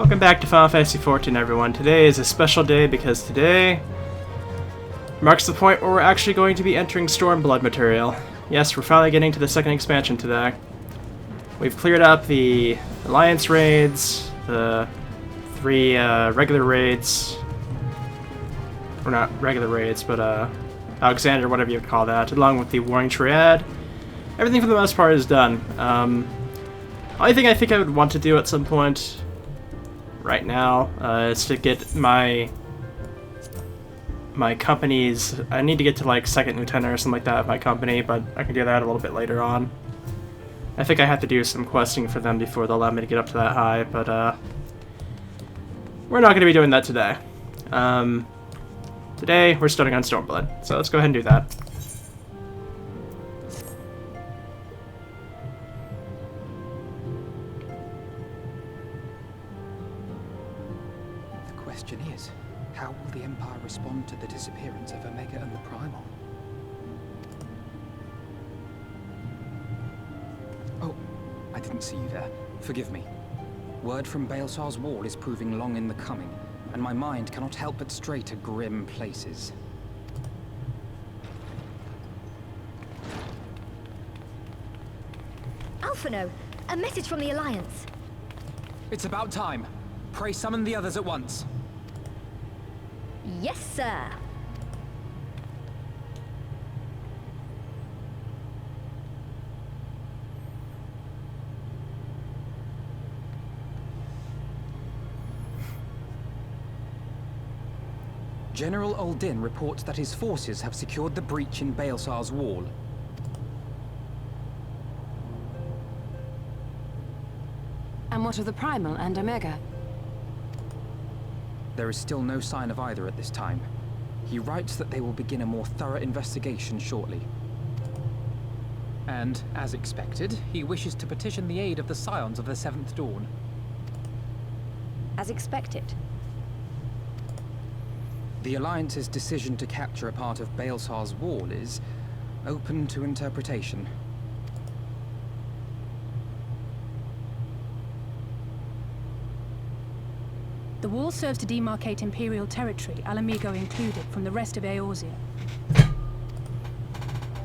Welcome back to Final Fantasy XIV, everyone. Today is a special day because today marks the point where we're actually going to be entering Stormblood material. Yes, we're finally getting to the second expansion today. We've cleared up the Alliance raids, the 3 regular raids, or not regular raids, but Alexander, whatever you would call that, along with the Warring Triad. Everything for the most part is done. Only thing I think I would want to do at some point right now is to get my company's... I need to get to like second lieutenant or something like that of my company, but I can do that a little bit later on. I think I have to do some questing for them before they'll allow me to get up to that high, but we're not going to be doing that today. Today we're starting on Stormblood, so let's go ahead and do that. How will the Empire respond to the disappearance of Omega and the Primal? Oh, I didn't see you there. Forgive me. Word from Baelsar's wall is proving long in the coming, and my mind cannot help but stray to grim places. Alphino, a message from the Alliance. It's about time. Pray summon the others at once. Yes, sir. General Uldin reports that his forces have secured the breach in Baelsar's wall. And what of the Primal and Omega? There is still no sign of either at this time. He writes that they will begin a more thorough investigation shortly. And, as expected, he wishes to petition the aid of the Scions of the Seventh Dawn. As expected. The Alliance's decision to capture a part of Baelsar's wall is open to interpretation. The wall serves to demarcate Imperial territory, Alamigo included, from the rest of Eorzea.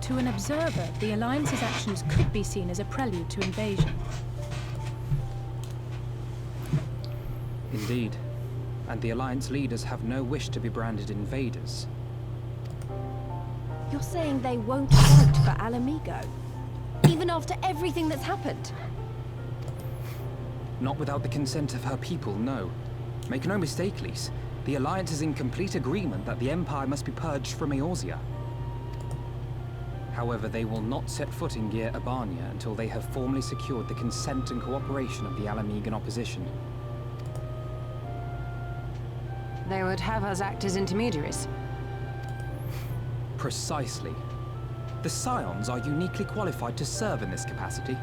To an observer, the Alliance's actions could be seen as a prelude to invasion. Indeed. And the Alliance leaders have no wish to be branded invaders. You're saying they won't vote for Alamigo? Even after everything that's happened? Not without the consent of her people, no. Make no mistake, Lise. The Alliance is in complete agreement that the Empire must be purged from Eorzea. However, they will not set foot in Gyr Abania until they have formally secured the consent and cooperation of the Alamigan opposition. They would have us act as intermediaries. Precisely. The Scions are uniquely qualified to serve in this capacity.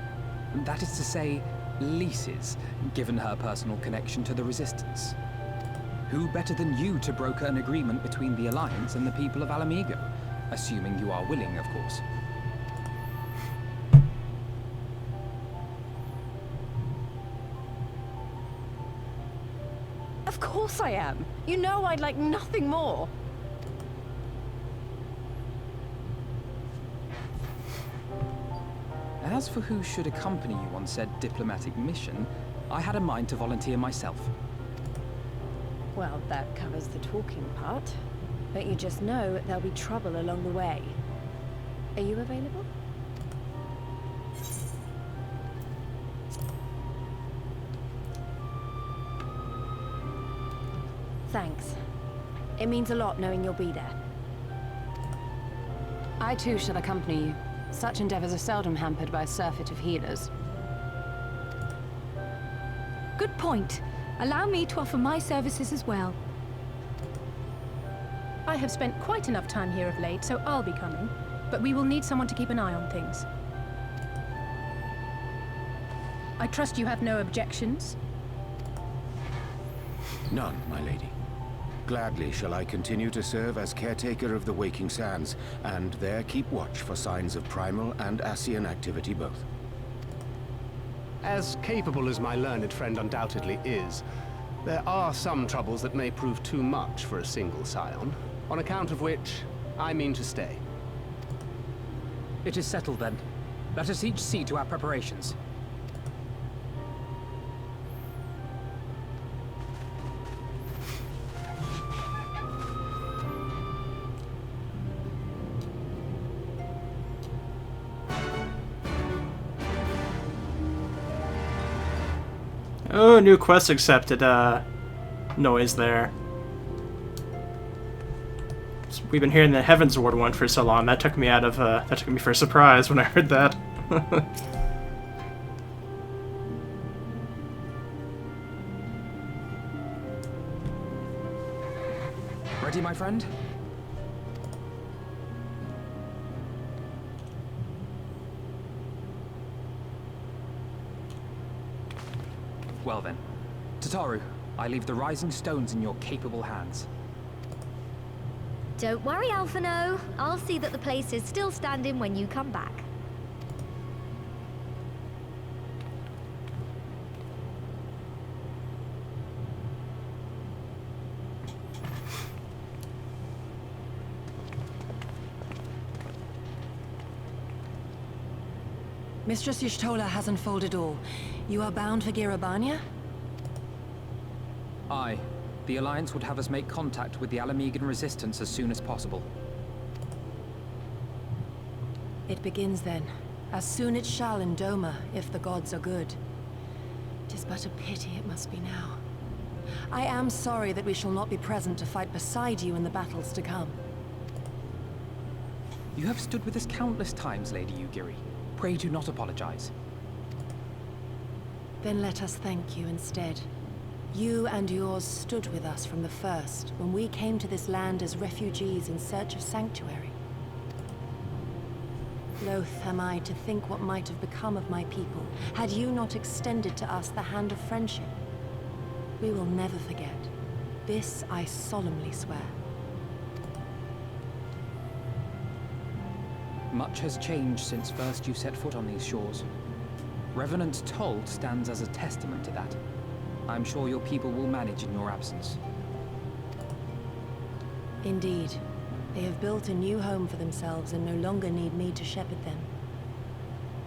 That is to say, Lise's, given her personal connection to the Resistance. Who better than you to broker an agreement between the Alliance and the people of Alamigo? Assuming you are willing, of course. Of course I am. You know I'd like nothing more. As for who should accompany you on said diplomatic mission, I had a mind to volunteer myself. Well, that covers the talking part. But you just know there'll be trouble along the way. Are you available? Thanks. It means a lot knowing you'll be there. I too shall accompany you. Such endeavors are seldom hampered by a surfeit of healers. Good point. Allow me to offer my services as well. I have spent quite enough time here of late, so I'll be coming. But we will need someone to keep an eye on things. I trust you have no objections? None, my lady. Gladly shall I continue to serve as caretaker of the Waking Sands, and there keep watch for signs of primal and Ascian activity both. As capable as my learned friend undoubtedly is, There are some troubles that may prove too much for a single scion, on account of which I mean to stay. It is settled then. Let us each see to our preparations. Oh, new quest accepted noise there. We've been hearing the Heavens Ward one for so long, that took me out of that took me for a surprise when I heard that. Ready, my friend? Well then, Tataru, I leave the rising stones in your capable hands. Don't worry, Alphino. I'll see that the place is still standing when you come back. Mistress Y'shtola has unfolded all. You are bound for Girabania? Aye. The Alliance would have us make contact with the Alamegan resistance as soon as possible. It begins then. As soon it shall in Doma, if the gods are good. 'Tis but a pity it must be now. I am sorry that we shall not be present to fight beside you in the battles to come. You have stood with us countless times, Lady Yugiri. Pray do not apologize. Then let us thank you instead. You and yours stood with us from the first, when we came to this land as refugees in search of sanctuary. Loath am I to think what might have become of my people, had you not extended to us the hand of friendship. We will never forget. This I solemnly swear. Much has changed since first you set foot on these shores. Revenant Told stands as a testament to that. I'm sure your people will manage in your absence. Indeed. They have built a new home for themselves and no longer need me to shepherd them.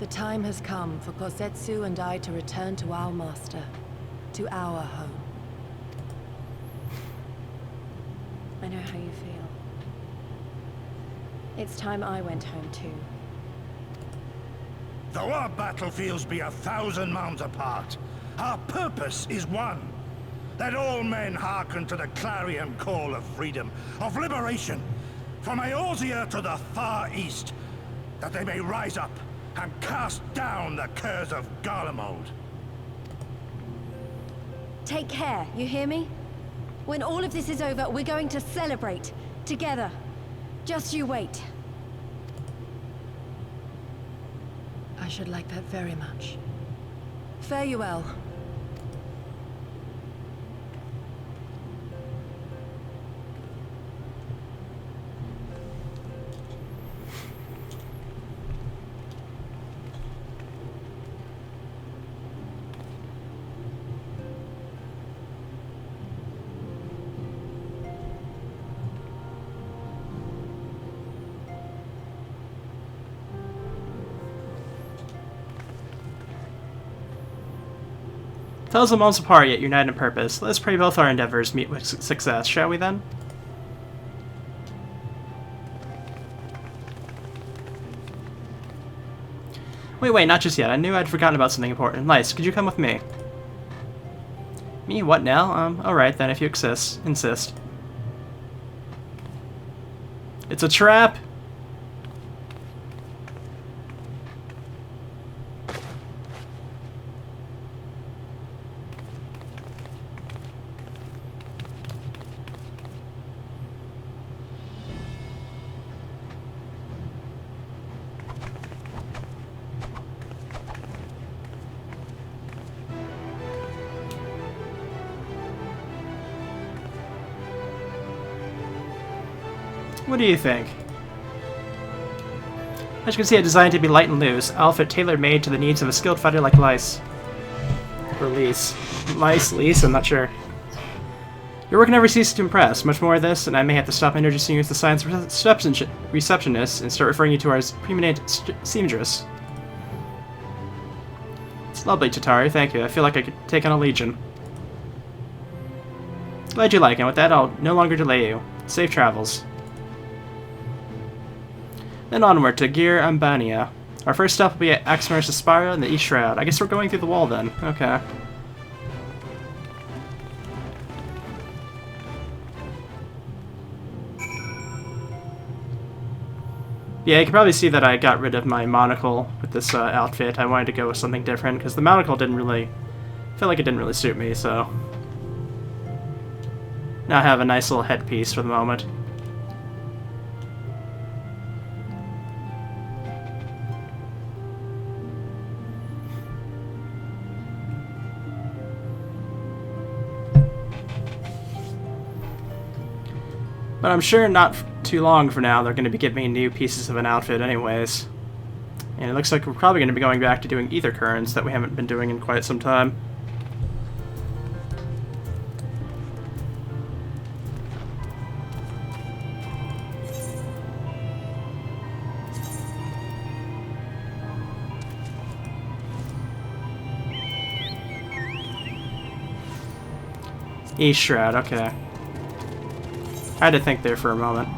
The time has come for Kosetsu and I to return to our master, to our home. I know how you feel. It's time I went home too. Though our battlefields be 1,000 mounds apart, our purpose is one. That all men hearken to the clarion call of freedom, of liberation, from Eorzea to the far east, that they may rise up and cast down the curse of Garlemald. Take care, you hear me? When all of this is over, we're going to celebrate, together. Just you wait. I should like that very much. Fare you well. Thousand miles apart, yet united in purpose. Let us pray both our endeavors meet with success, shall we then? Wait, not just yet. I knew I'd forgotten about something important. Lice, could you come with me? Me? What now? Alright then, if you insist. It's a trap! What do you think? As you can see, it's designed to be light and loose, outfit tailor-made to the needs of a skilled fighter like Lice. Or Lise. Lice, I'm not sure. Your work never ceases to impress. Much more of this, and I may have to stop introducing you as the science receptionist and start referring you to our preeminent seamstress. It's lovely, Chitauri. Thank you. I feel like I could take on a legion. Glad you like it. With that, I'll no longer delay you. Safe travels. Then onward to Gir Ambania. Our first stop will be at Axmar's Aspira and the East Shroud. I guess we're going through the wall then. Okay. Yeah, you can probably see that I got rid of my monocle with this outfit. I wanted to go with something different, because the monocle didn't really... I feel like it didn't really suit me, so... Now I have a nice little headpiece for the moment. But I'm sure not too long from now they're going to be giving me new pieces of an outfit anyways. And it looks like we're probably going to be going back to doing ether currents that we haven't been doing in quite some time. East Shroud, okay. I had to think there for a moment.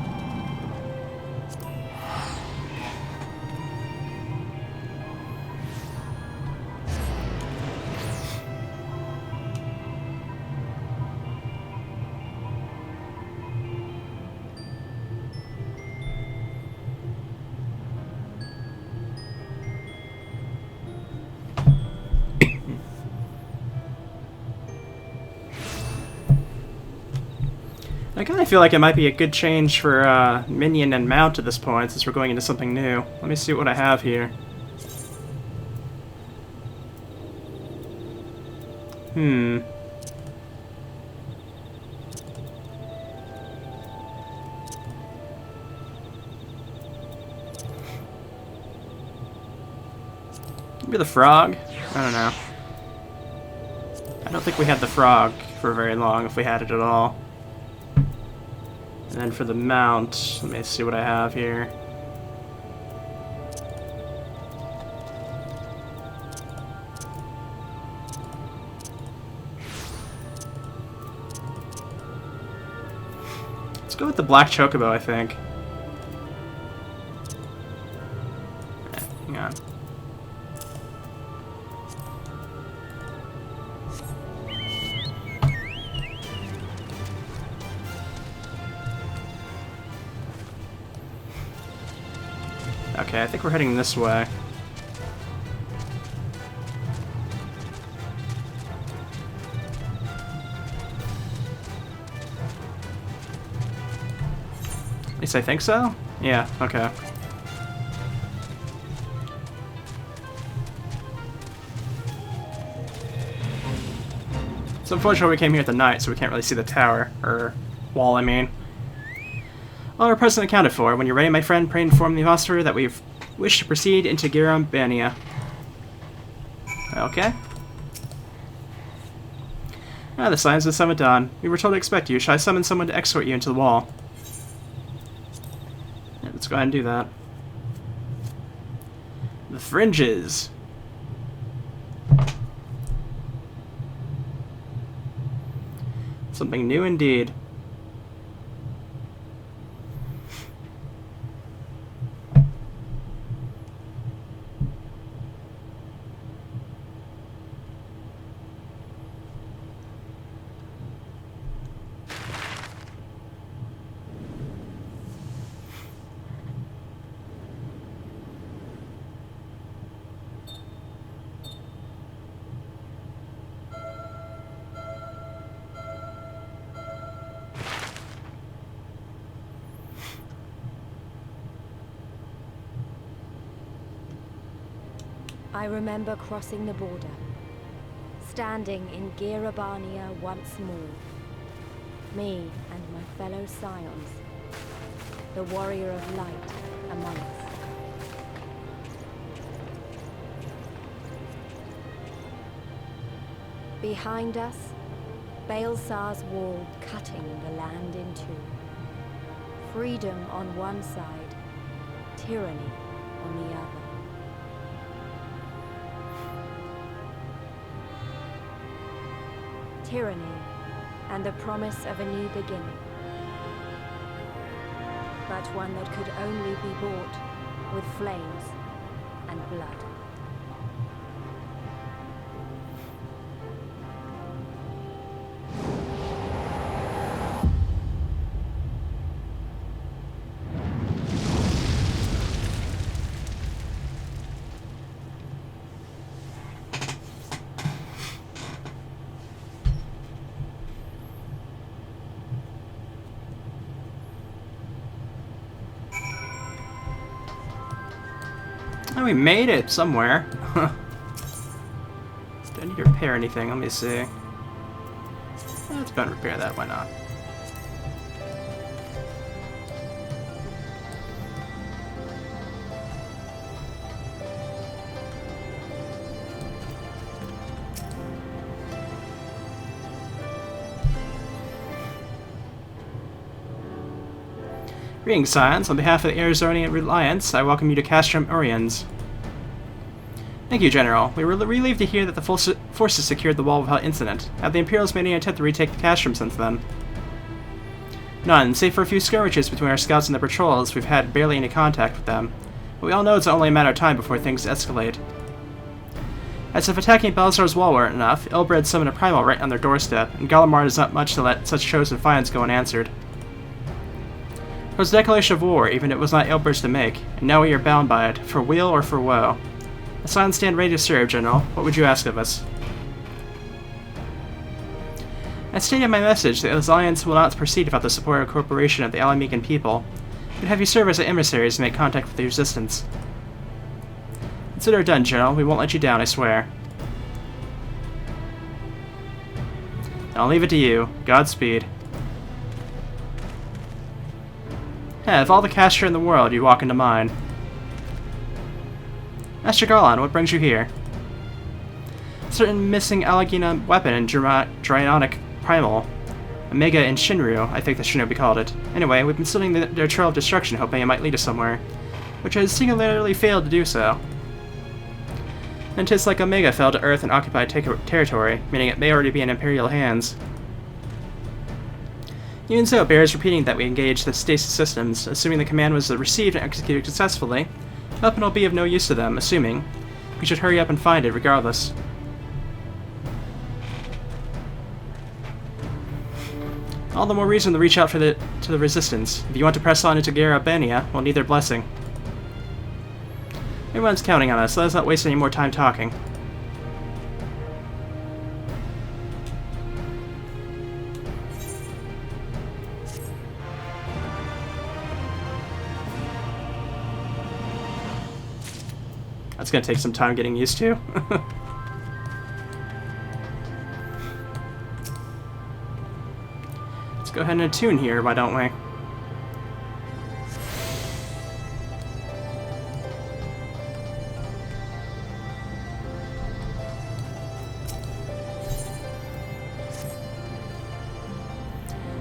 I kind of feel like it might be a good change for minion and mount at this point, since we're going into something new. Let me see what I have here. Maybe the frog? I don't know. I don't think we had the frog for very long, if we had it at all. And then for the mount, let me see what I have here. Let's go with the black chocobo, I think. Hang on. Okay, I think we're heading this way. At least I think so? Yeah, okay. So unfortunately we came here at the night, so we can't really see the tower, or wall, I mean. All are present accounted for. When you're ready, my friend, pray inform the Imposter that we wish to proceed into Gir Ambania. Okay. Ah, the signs of the summit dawn. We were told to expect you. Shall I summon someone to escort you into the wall? Yeah, let's go ahead and do that. The fringes. Something new indeed. I remember crossing the border, standing in Gir Ambania once more. Me and my fellow scions, the warrior of light among us. Behind us, Baelsar's wall cutting the land in two. Freedom on one side, tyranny on the other. Tyranny and the promise of a new beginning. But one that could only be bought with flames and blood. Oh, we made it somewhere. Do I need to repair anything? Let me see. Let's go and repair that, why not? Greetings, Scions. On behalf of the Arizonian Alliance, I welcome you to Castrum Oriens. Thank you, General. We were relieved to hear that the forces secured the wall without incident. Have the Imperials made any attempt to retake the Castrum since then? None. Save for a few skirmishes between our scouts and their patrols, we've had barely any contact with them. But we all know it's only a matter of time before things escalate. As if attacking Baelsar's wall weren't enough, Ilbred summoned a primal right on their doorstep, and Gallimard does not much to let such chosen finds go unanswered. It was a declaration of war, even if it was not Ilbred's to make, and now we are bound by it, for weal or for woe. The Scions stand ready to serve, General. What would you ask of us? As stated in my message, the Alliance will not proceed without the support of a corporation of the Alamican people. We'd have you serve as emissaries to make contact with the Resistance. Consider it done, General. We won't let you down, I swear. I'll leave it to you. Godspeed. Hey, of all the Castra in the world, you walk into mine. Master Garland, what brings you here? A certain missing Alagina weapon in Dryonic Primal. Omega and Shinryu, I think the Shinobi called it. Anyway, we've been studying their trail of destruction, hoping it might lead us somewhere, which has singularly failed to do so. And 'tis like Omega fell to Earth and occupied territory, meaning it may already be in Imperial hands. Even so, it bears repeating that we engage the stasis systems, assuming the command was received and executed successfully. The weapon will be of no use to them, assuming. We should hurry up and find it, regardless. All the more reason to reach out to the Resistance. If you want to press on into Garabania, we'll need their blessing. Everyone's counting on us, so let's not waste any more time talking. That's gonna take some time getting used to. Let's go ahead and attune here, why don't we?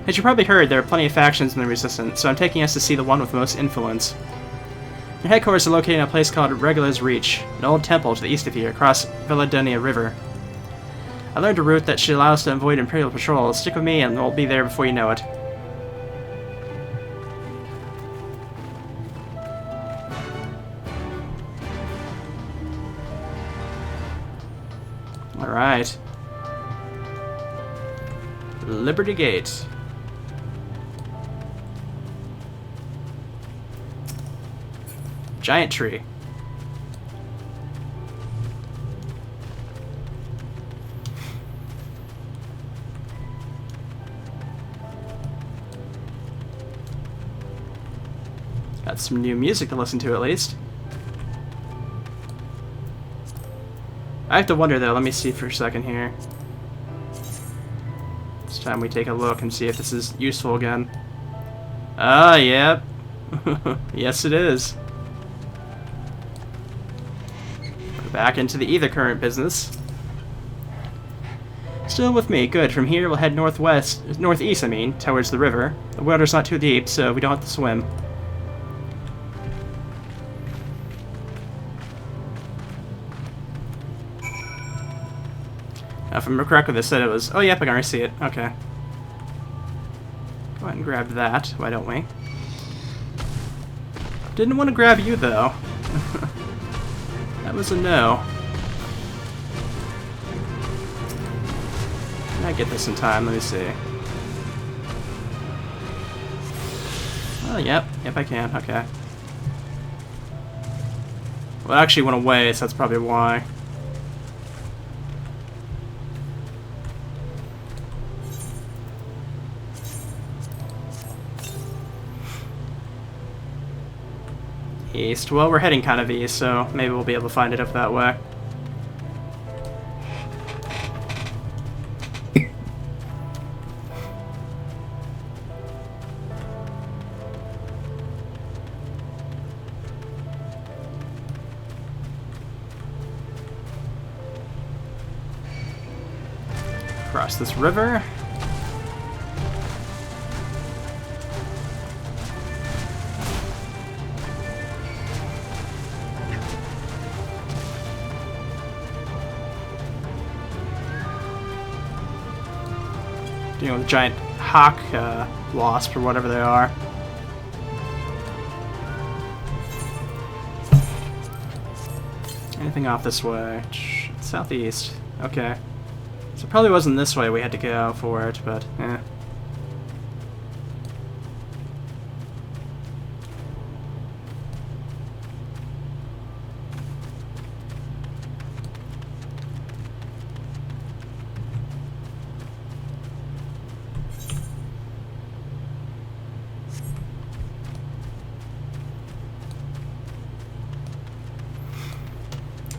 As you probably heard, there are plenty of factions in the Resistance, so I'm taking us to see the one with the most influence. Their headquarters are located in a place called Regula's Reach, an old temple to the east of here, across Villadonia River. I learned a route that should allow us to avoid Imperial patrols. Stick with me and we'll be there before you know it. Alright. Liberty Gate. Giant tree. Got some new music to listen to at least. I have to wonder though, let me see for a second here. It's time we take a look and see if this is useful again. Ah, yep. Yes it is. Back into the ether current business. Still with me. Good. From here, we'll head northeast, I mean, towards the river. The water's not too deep, so we don't have to swim. If I'm correct with this, said it was... Oh, yep, I can already see it. Okay. Go ahead and grab that. Why don't we? Didn't want to grab you, though. That was a no. Can I get this in time? Let me see. Oh, yep. Yep, I can. Okay. Well, it actually went away, so that's probably why. East. Well, we're heading kind of east, so maybe we'll be able to find it up that way. Cross this river. You know, the giant hawk wasp or whatever they are. Anything off this way? Southeast. Okay. So it probably wasn't this way we had to go for it, but eh.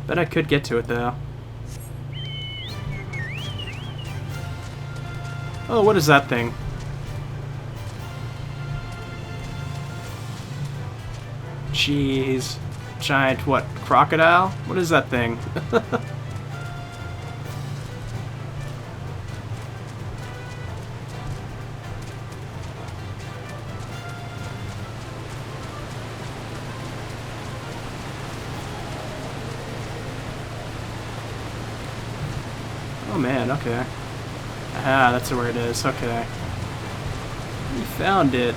Bet I could get to it, though. Oh, what is that thing? Jeez. Giant, what, crocodile? What is that thing? Oh man, okay. Aha, that's where it is, okay. We found it.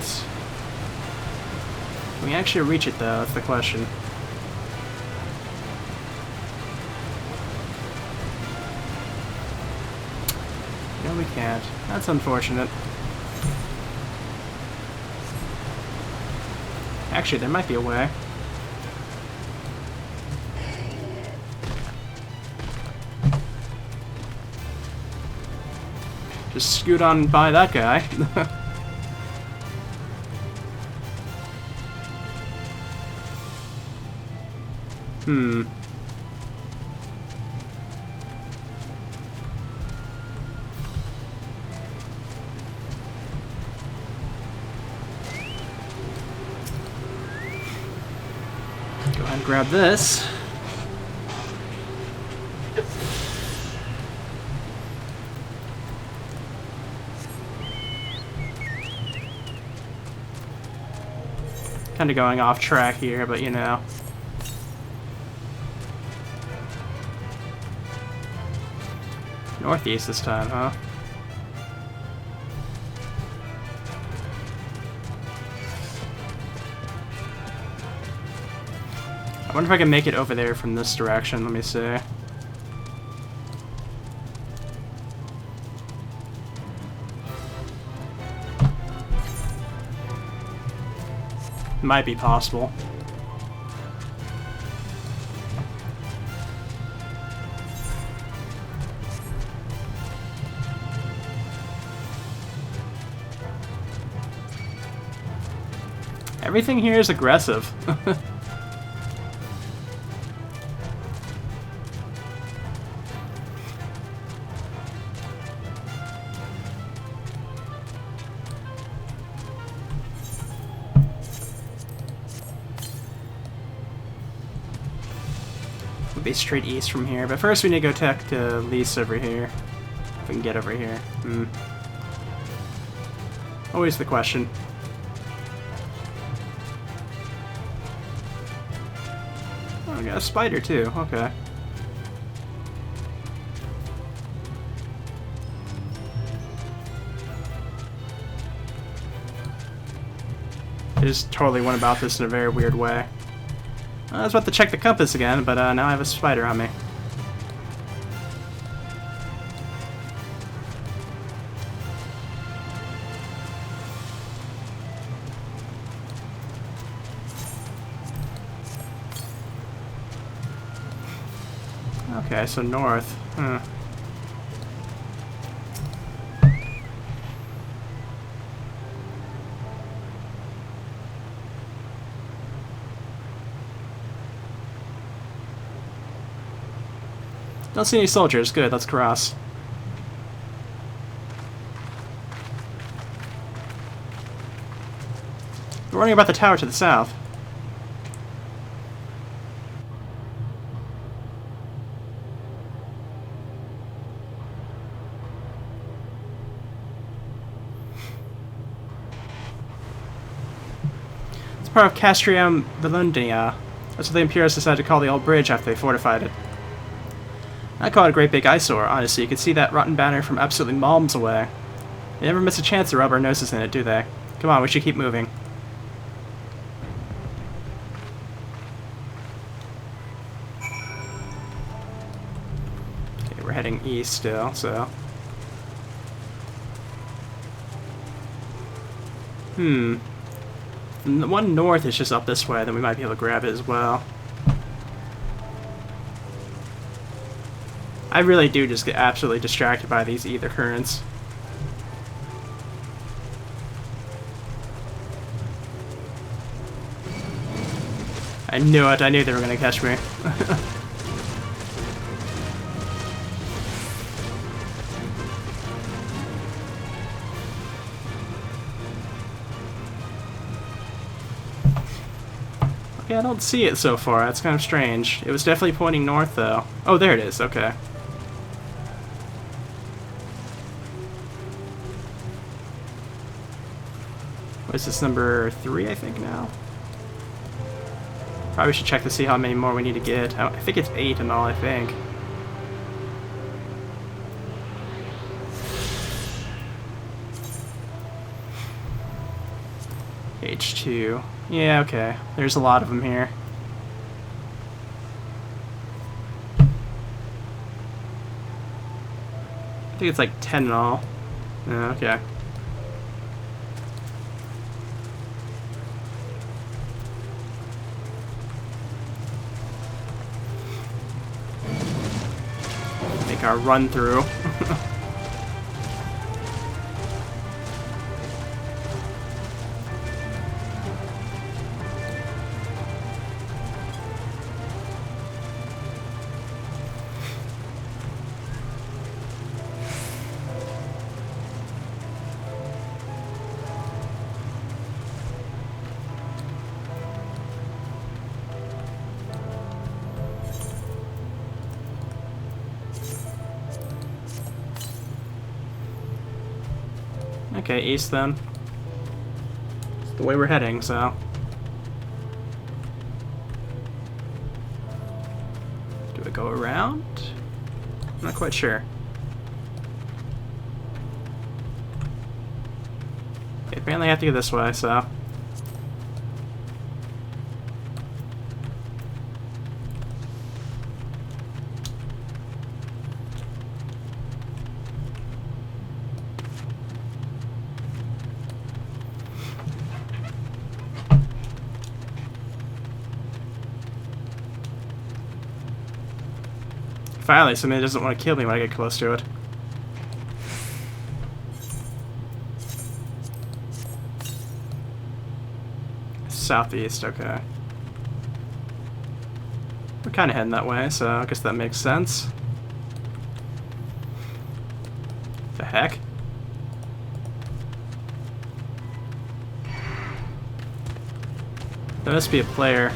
Can we actually reach it though? That's the question. No, we can't. That's unfortunate. Actually, there might be a way. Just scoot on by that guy. Hmm. Go ahead and grab this. Kind of going off track here, but you know. Northeast this time, huh? I wonder if I can make it over there from this direction. Let me see. Might be possible. Everything here is aggressive. We'll be straight east from here, but first we need to go talk to Lise over here. we can get over here. Always the question. Oh, we got a spider too. Okay. I just totally went about this in a very weird way. I was about to check the compass again, but now I have a spider on me. Okay, so north. Don't see any soldiers. Good, let's cross. We're warning about the tower to the south. It's part of Castrium Volundia. That's what the Imperials decided to call the old bridge after they fortified it. I call it a great big eyesore, honestly. You can see that rotten banner from absolutely miles away. They never miss a chance to rub our noses in it, do they? Come on, we should keep moving. Okay, we're heading east still, so... The one north is just up this way, then we might be able to grab it as well. I really do just get absolutely distracted by these ether currents. I knew it. I knew they were going to catch me. Okay, I don't see it so far. That's kind of strange. It was definitely pointing north, though. Oh, there it is. Okay. What is this, number 3, I think, now? Probably should check to see how many more we need to get. I think it's 8 in all, I think. H2. Yeah, okay. There's a lot of them here. I think it's like 10 in all. Yeah, okay. Make our run through. Okay, east then. It's the way we're heading, so. Do we go around? I'm not quite sure. Okay, apparently I have to go this way, so. Finally, somebody doesn't want to kill me when I get close to it. Southeast, okay. We're kind of heading that way, so I guess that makes sense. The heck? There must be a player.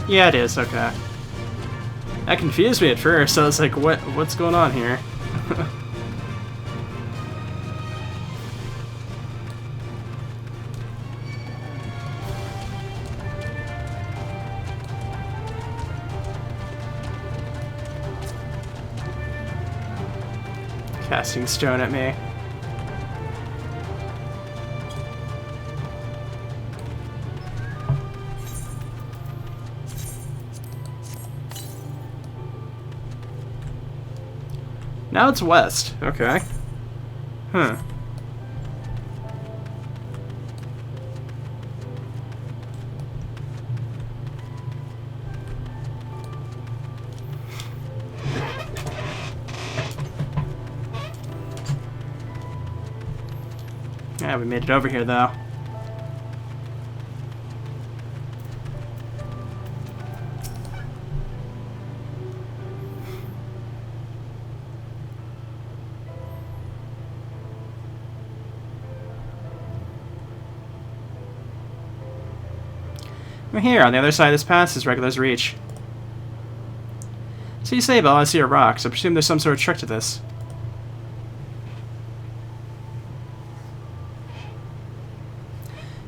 Yeah, it is, okay. That confused me at first. I was like, what's going on here? Casting stone at me. Now it's west. Okay. Huh. Yeah, we made it over here, though. We're here, on the other side of this pass is Regular's Reach. So you say, but all I see are rocks. I presume there's some sort of trick to this.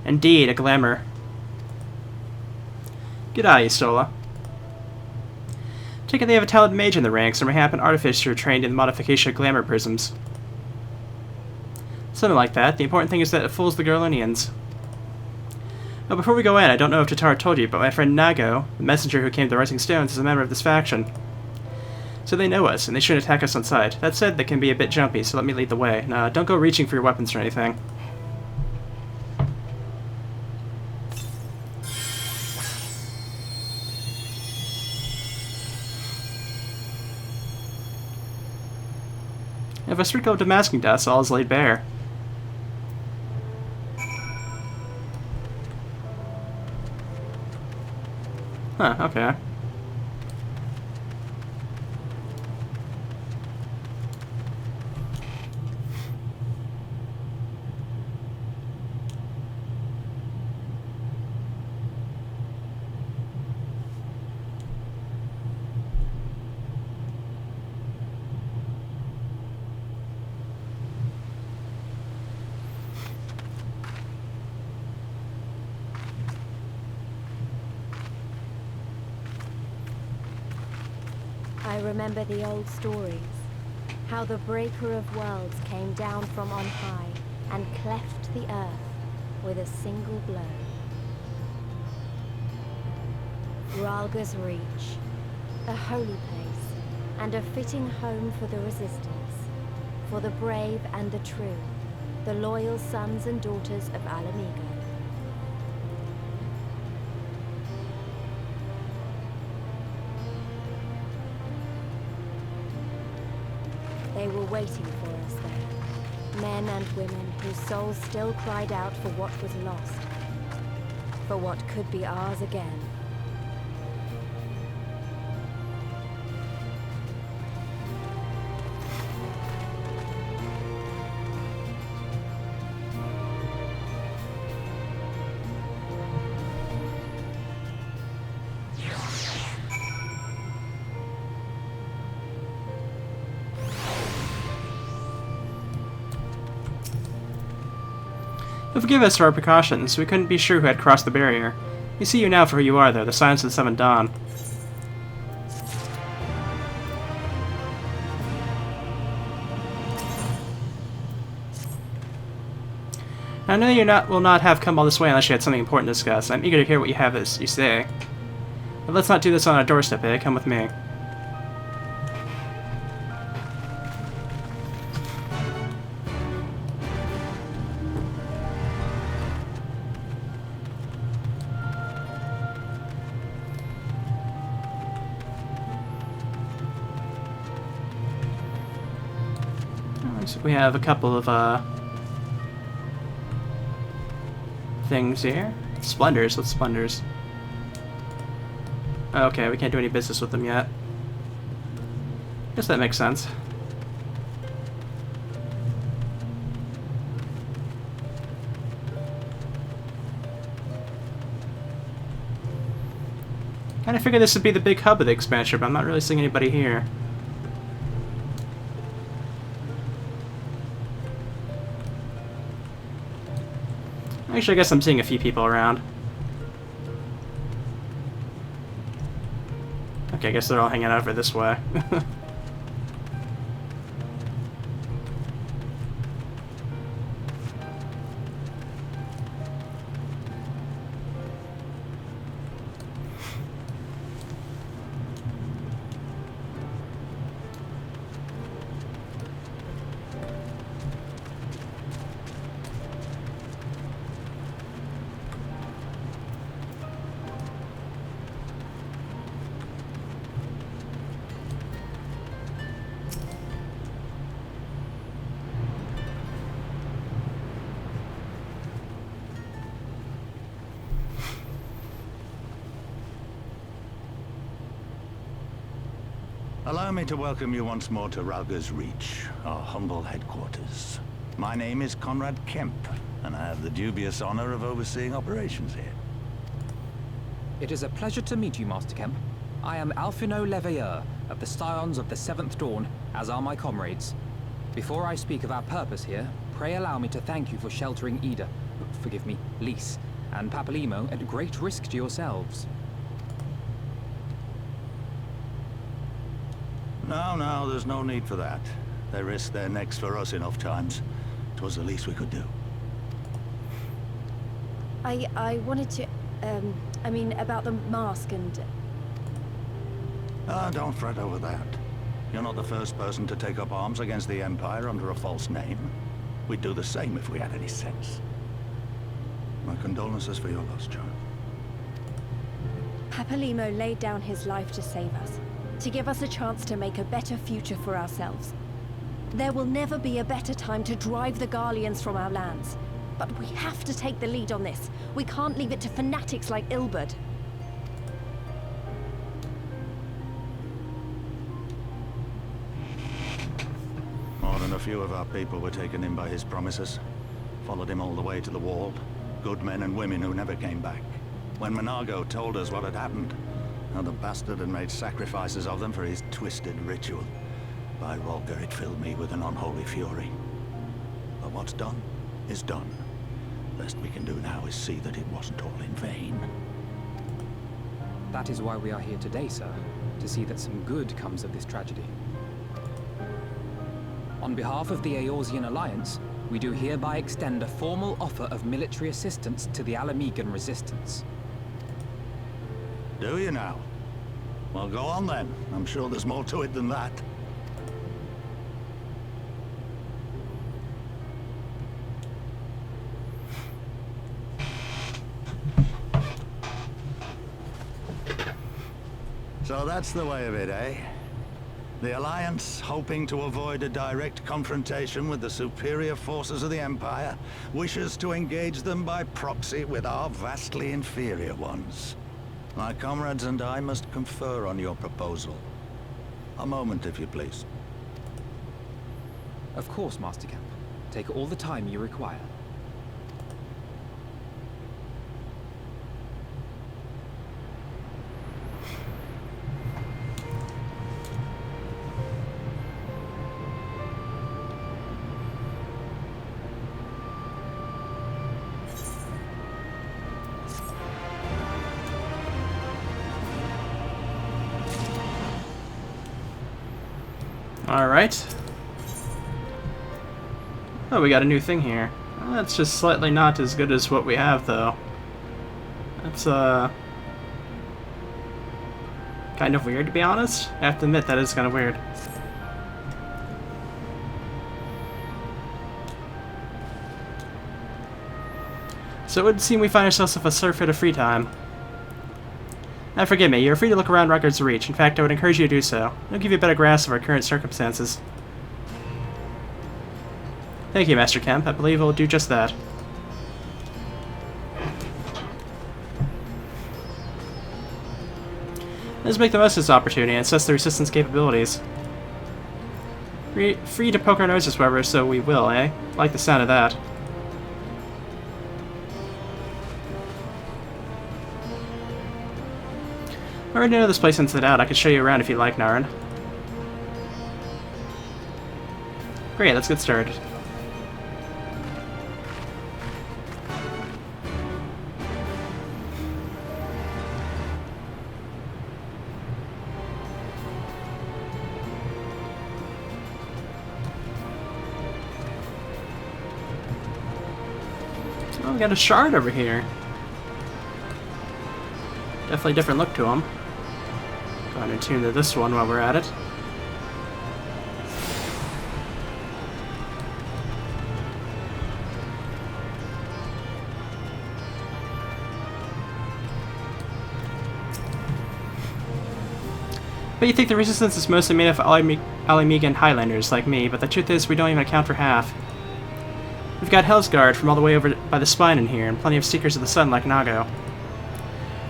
Indeed, a glamour. G'day, Stola. Take it they have a talented mage in the ranks, and mayhap an artificer trained in the modification of glamour prisms. Something like that. The important thing is that it fools the Garlunians. Oh, before we go in, I don't know if Tatara told you, but my friend Nago, the messenger who came to the Rising Stones, is a member of this faction. So they know us, and they shouldn't attack us on sight. That said, they can be a bit jumpy, so let me lead the way. Nah, don't go reaching for your weapons or anything. If I strip out Damascus dust, all is laid bare. Huh, okay. I remember the old stories, how the Breaker of Worlds came down from on high and cleft the earth with a single blow. Ralga's Reach, a holy place, and a fitting home for the Resistance, for the brave and the true, the loyal sons and daughters of Alamigo. They were waiting for us there, men and women whose souls still cried out for what was lost, for what could be ours again. You'll forgive us for our precautions. We couldn't be sure who had crossed the barrier. We see you now for who you are, though, the Silence of the Seventh Dawn. I know you will not have come all this way unless you had something important to discuss. I'm eager to hear what you have as you say. But let's not do this on our doorstep, eh? Come with me. We have a couple of things here. Splendors. What's splendors? Okay, we can't do any business with them yet. Guess that makes sense. And I figured this would be the big hub of the expansion, but I'm not really seeing anybody here. Actually, I guess I'm seeing a few people around. Okay, I guess they're all hanging out over this way. Allow me to welcome you once more to Ralga's Reach, our humble headquarters. My name is Conrad Kemp, and I have the dubious honor of overseeing operations here. It is a pleasure to meet you, Master Kemp. I am Alphino Leveilleur of the Scions of the Seventh Dawn, as are my comrades. Before I speak of our purpose here, pray allow me to thank you for sheltering Ida, forgive me, Lys, and Papalimo at great risk to yourselves. No, there's no need for that. They risked their necks for us enough times. 'Twas the least we could do. I wanted to, I mean, about the mask and... Don't fret over that. You're not the first person to take up arms against the Empire under a false name. We'd do the same if we had any sense. My condolences for your loss, child. Papalimo laid down his life to save us, to give us a chance to make a better future for ourselves. There will never be a better time to drive the Garleans from our lands. But we have to take the lead on this. We can't leave it to fanatics like Ilberd. More than a few of our people were taken in by his promises. Followed him all the way to the wall. Good men and women who never came back. When Monargo told us what had happened, how the bastard had made sacrifices of them for his twisted ritual, by Rolger, it filled me with an unholy fury. But what's done is done. Best we can do now is see that it wasn't all in vain. That is why we are here today, sir, to see that some good comes of this tragedy. On behalf of the Eorzean Alliance, we do hereby extend a formal offer of military assistance to the Alamegan resistance. Do you now? Well, go on then. I'm sure there's more to it than that. So that's the way of it, eh? The Alliance, hoping to avoid a direct confrontation with the superior forces of the Empire, wishes to engage them by proxy with our vastly inferior ones. My comrades and I must confer on your proposal. A moment, if you please. Of course, Master Kemp. Take all the time you require. Alright. Oh, we got a new thing here. Well, that's just slightly not as good as what we have, though. That's, kind of weird, to be honest. I have to admit, that is kind of weird. So it would seem we find ourselves with a surfeit of free time. Now forgive me, you're free to look around Rutgers Reach. In fact, I would encourage you to do so. It'll give you a better grasp of our current circumstances. Thank you, Master Kemp. I believe it will do just that. Let's make the most of this opportunity and assess the Resistance capabilities. Free to poke our noses, however, so we will, eh? Like the sound of that. I already know this place inside out. I could show you around if you like, Naren. Great, let's get started. Oh, we got a shard over here. Definitely a different look to them. Go ahead and tune to this one while we're at it. But you think the resistance is mostly made of Alimegan Highlanders like me, but the truth is we don't even account for half. We've got Hellsguard from all the way over by the spine in here, and plenty of Seekers of the Sun like Nago.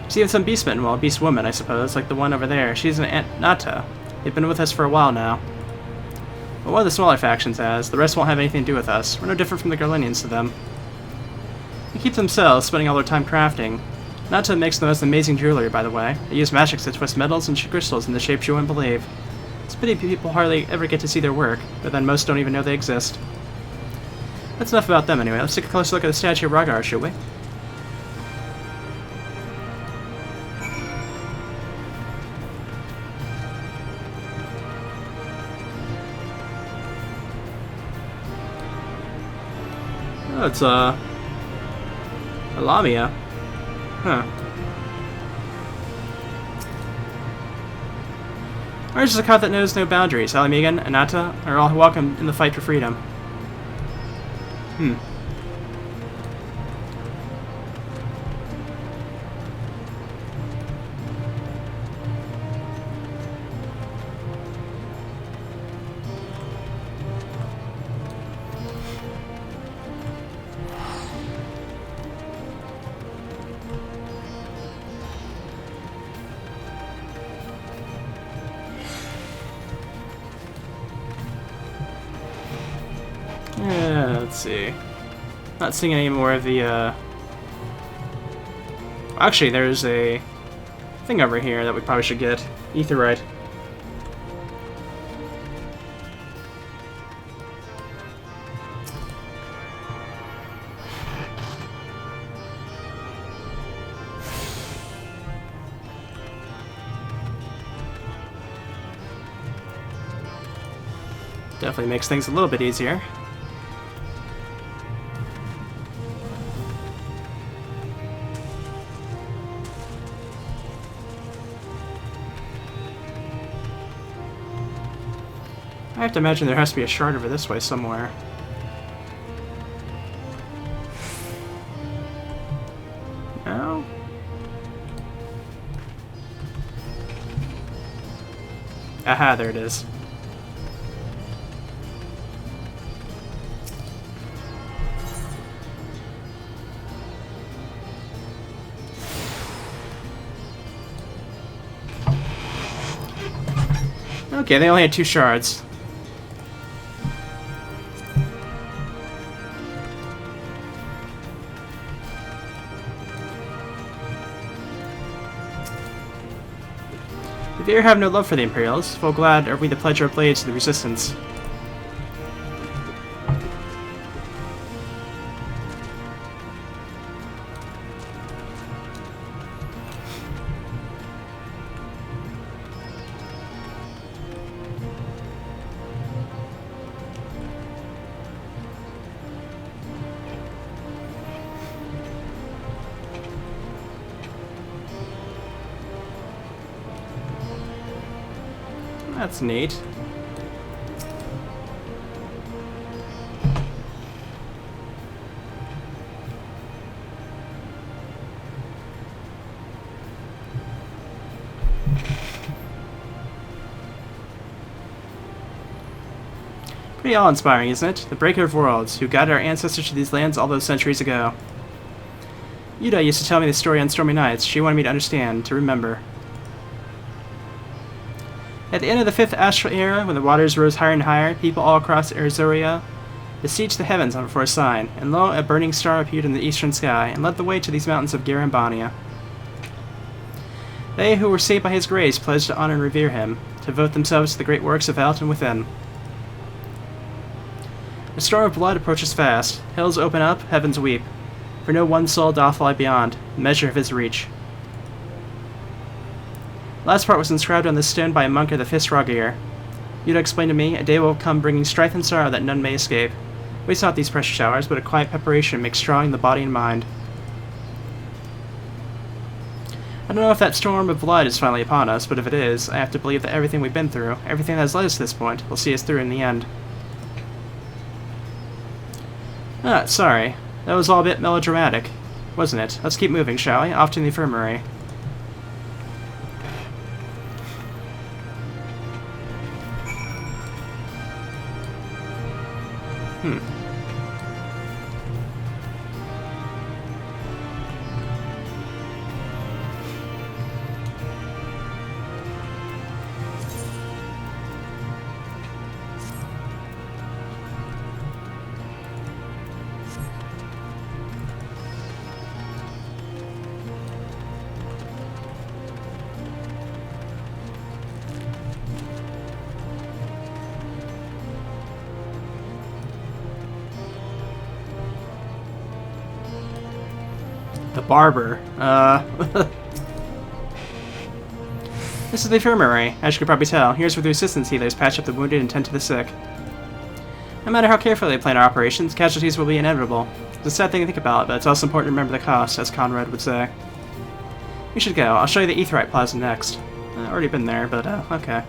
There's even some Beastmen, well, Beast Woman, I suppose, like the one over there. She's an Aunt Nata. They've been with us for a while now. But one of the smaller factions has. The rest won't have anything to do with us. We're no different from the Garlinians to them. They keep themselves, spending all their time crafting. Nata makes the most amazing jewelry, by the way. They use magic to twist metals and crystals in the shapes you wouldn't believe. It's a pity people hardly ever get to see their work, but then most don't even know they exist. That's enough about them anyway. Let's take a closer look at the statue of Ragar, shall we? Oh, it's a Lamia. Huh. Ours is a cause that knows no boundaries. Alimegan and Nata are all welcome in the fight for freedom. Let's see. Not seeing any more of the, Actually, there's a thing over here that we probably should get. Aetheryte. Definitely makes things a little bit easier. I have to imagine there has to be a shard over this way somewhere. No? Aha, there it is. Okay, they only had 2 shards. If you have no love for the Imperials, full glad are we to pledge our blades to the Resistance. That's neat. Pretty awe-inspiring, isn't it? The Breaker of Worlds, who guided our ancestors to these lands all those centuries ago. Yuda used to tell me the story on stormy nights. She wanted me to understand, to remember. At the end of the 5th Astral Era, when the waters rose higher and higher, people all across Erzuria besieged the heavens for a sign, and lo, a burning star appeared in the eastern sky, and led the way to these mountains of Garambania. They who were saved by his grace pledged to honor and revere him, to devote themselves to the great works without and within. The storm of blood approaches fast. Hills open up, heavens weep. For no one soul doth lie beyond the measure of his reach. Last part was inscribed on this stone by a monk of the Fisragir. You'd explain to me, a day will come bringing strife and sorrow that none may escape. Waste not these precious hours, but a quiet preparation makes strong the body and mind. I don't know if that storm of blood is finally upon us, but if it is, I have to believe that everything we've been through, everything that has led us to this point, will see us through in the end. Ah, sorry. That was all a bit melodramatic, wasn't it? Let's keep moving, shall we? Off to the infirmary. The barber. This is the infirmary, as you could probably tell. Here's where the assistance healers patch up the wounded and tend to the sick. No matter how carefully they plan our operations, casualties will be inevitable. It's a sad thing to think about, but it's also important to remember the cost, as Conrad would say. We should go. I'll show you the Aetheryte Plaza next. I've already been there, but okay.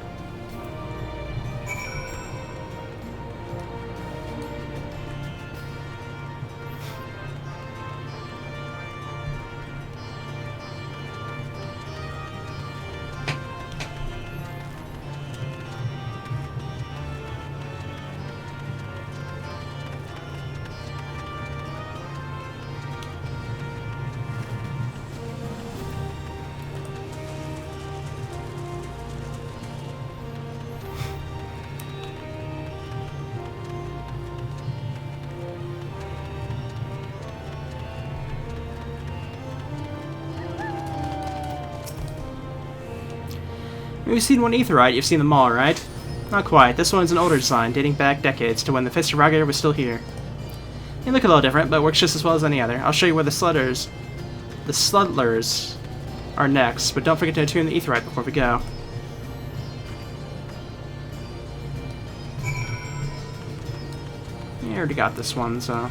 If you've seen one Aetheryte, you've seen them all, right? Not quite. This one's an older design, dating back decades to when the Fisragir was still here. They look a little different, but works just as well as any other. I'll show you where the Slutlers are next, but don't forget to attune the Aetheryte before we go. I already got this one, so...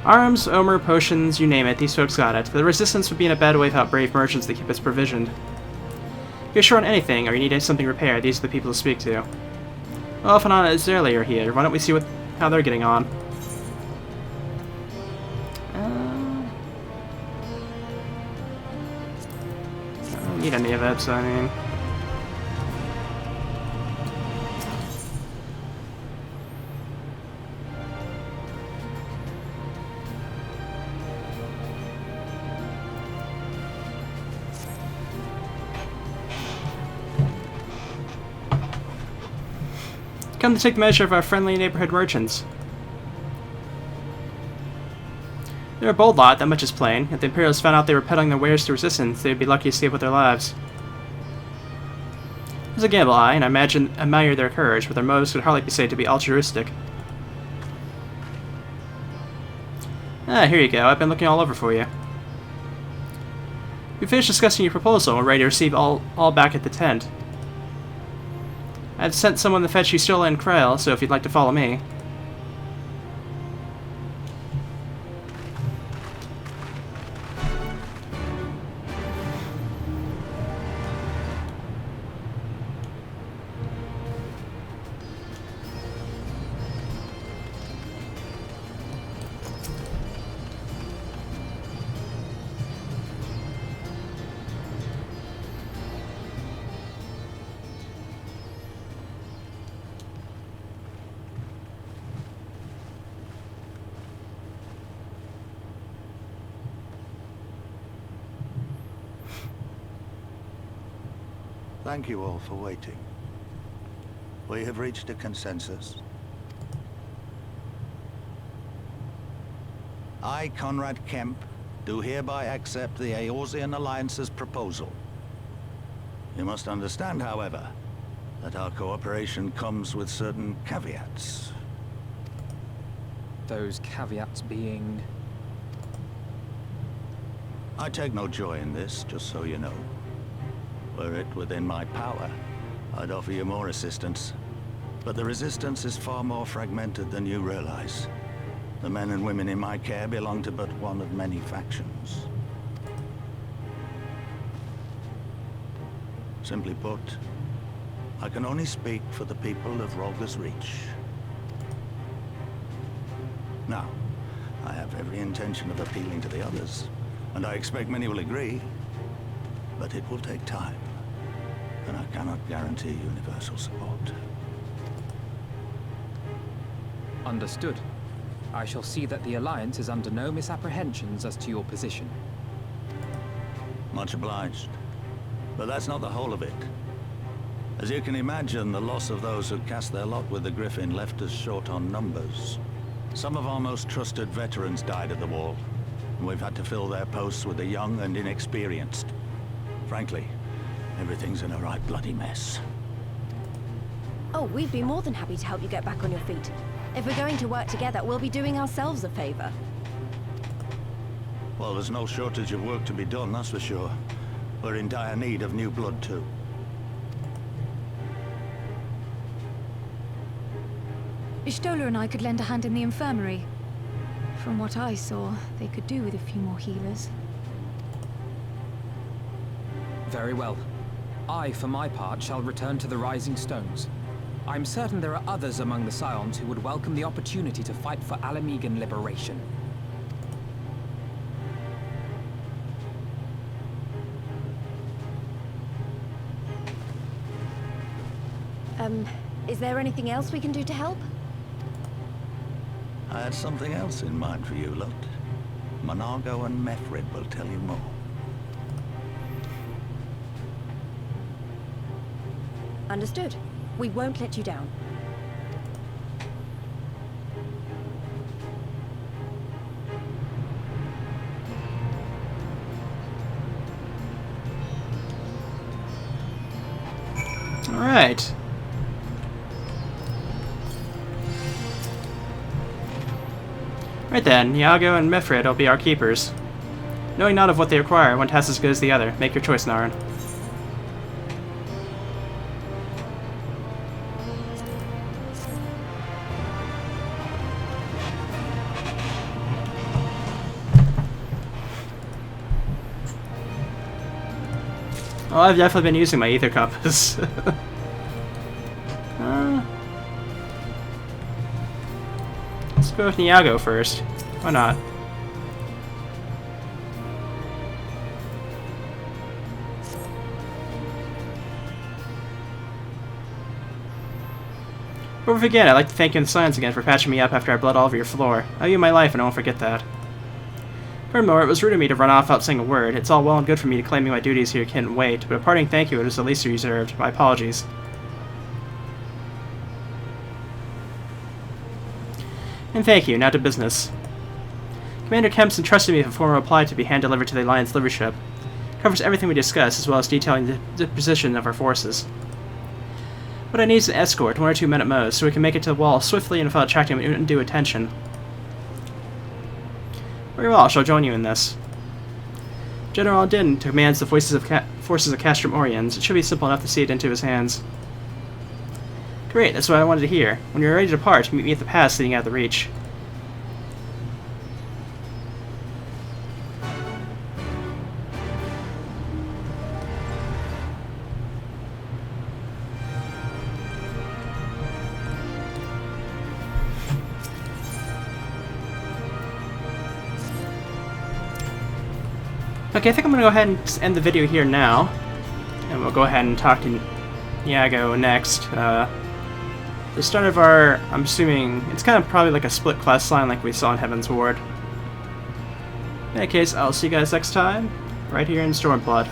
Arms, omer, potions, you name it, these folks got it. The Resistance would be in a bad way without brave merchants that keep us provisioned. If you're short on anything, or you need something repaired, these are the people to speak to. Well, Fanana and Zerli are here. Why don't we see how they're getting on? I don't need any of it, so I mean... Come to take measure of our friendly neighborhood merchants. They're a bold lot, that much is plain. If the Imperials found out they were peddling their wares to Resistance, they'd be lucky to escape with their lives. It's a gamble, and I admire their courage, but their motives could hardly be said to be altruistic. Ah, here you go. I've been looking all over for you. We finished discussing your proposal and we're ready to receive all back at the tent. I've sent someone to fetch you Stola and Krail, so if you'd like to follow me. Thank you all for waiting. We have reached a consensus. I, Conrad Kemp, do hereby accept the Eorzean Alliance's proposal. You must understand, however, that our cooperation comes with certain caveats. Those caveats being... I take no joy in this, just so you know. Were it within my power, I'd offer you more assistance. But the Resistance is far more fragmented than you realize. The men and women in my care belong to but one of many factions. Simply put, I can only speak for the people of Rolga's Reach. Now, I have every intention of appealing to the others, and I expect many will agree, but it will take time, and I cannot guarantee universal support. Understood. I shall see that the Alliance is under no misapprehensions as to your position. Much obliged. But that's not the whole of it. As you can imagine, the loss of those who cast their lot with the Griffin left us short on numbers. Some of our most trusted veterans died at the wall, and we've had to fill their posts with the young and inexperienced. Frankly, everything's in a right bloody mess. Oh, we'd be more than happy to help you get back on your feet. If we're going to work together, we'll be doing ourselves a favor. Well, there's no shortage of work to be done, that's for sure. We're in dire need of new blood, too. Ishtola and I could lend a hand in the infirmary. From what I saw, they could do with a few more healers. Very well. I, for my part, shall return to the Rising Stones. I'm certain there are others among the Scions who would welcome the opportunity to fight for Alamegan liberation. Is there anything else we can do to help? I had something else in mind for you lot. Monargo and Mefrid will tell you more. Understood. We won't let you down. All right. Right then, Iago and Mefrid will be our keepers. Knowing not of what they require, one task as good as the other. Make your choice, Naran. Oh, I've definitely been using my ether compass. Let's go with Niago first. Why not? Before we begin, I'd like to thank you and the Scions again for patching me up after I bled all over your floor. I owe you my life and I won't forget that. Furthermore, it was rude of me to run off without saying a word. It's all well and good for me to claim my duties here can't wait, but a parting thank you is the least you deserved. My apologies. And thank you, now to business. Commander Kemp's entrusted me with a formal reply to be hand-delivered to the Alliance leadership. It covers everything we discussed, as well as detailing the position of our forces. What I need is an escort, 1 or 2 men at most, so we can make it to the wall swiftly and without attracting undue attention. Very well, I shall join you in this. General Din commands the forces of Castrum Oriens. It should be simple enough to see it into his hands. Great, that's what I wanted to hear. When you're ready to depart, meet me at the pass leading out of the Reach. Okay, I think I'm going to go ahead and end the video here now. And we'll go ahead and talk to Iago next. The start of our, I'm assuming, it's kind of probably like a split quest line like we saw in Heaven's Ward. In any case, I'll see you guys next time, right here in Stormblood.